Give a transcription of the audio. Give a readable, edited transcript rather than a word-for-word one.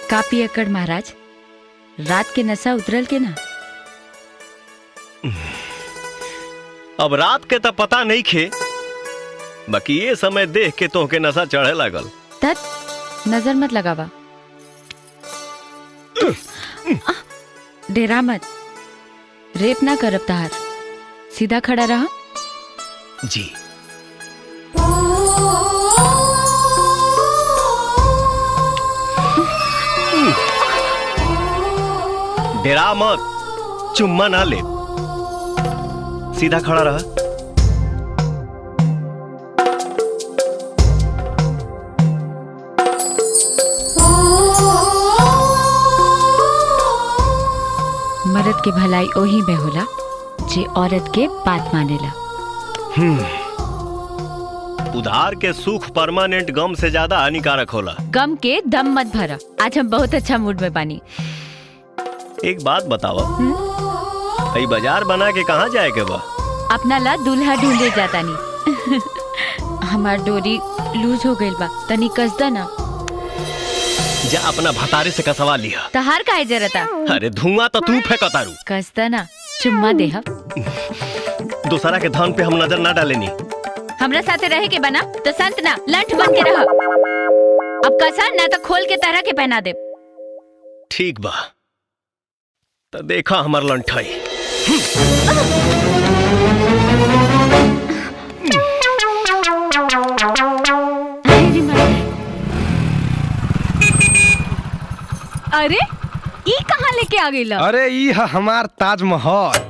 का पियक्कड़ महाराज, रात के नशा उतरल के ना? अब रात के तो पता नहीं खे, बाकी ये समय देख के तो के नशा चढ़े लगल। तत नजर मत लगावा। डेरा मत, रेप ना करब तहार। सीधा खड़ा रहा। जी। डेरा मत, चुम्मा ना ले, सीधा खड़ा रहा। मर्द के भलाई ओही में होला जे औरत के बात मानेला। उधार के सुख परमानेंट गम से ज्यादा हानिकारक होला। गम के दम मत भरा। आज हम बहुत अच्छा मूड में बानी। एक बात बतावा, ये बाजार बना के कहाँ जाए के बा? अपना ला दूल्हा ढूंढे जाता नहीं। हमार डोरी लूज हो गइल बा, तनी कसदा ना। जा अपना भतारे से कसवा लिया। तहार काहे जरता? अरे धुआं तो तू फेंकतारू। कसदा ना, चुम्मा देहा। दूसरा के धन पे हम नजर ना डालेनी। हमरा साथे रहे के बना तो संत ना लंठ बन के रहा। अब कसा ना तो खोल के तरह के पहना दे। ठीक बा, तो देखा हमार लंठाई। अरे ई कहाँ लेके आ गई? अरे ई हमार ताजमहल।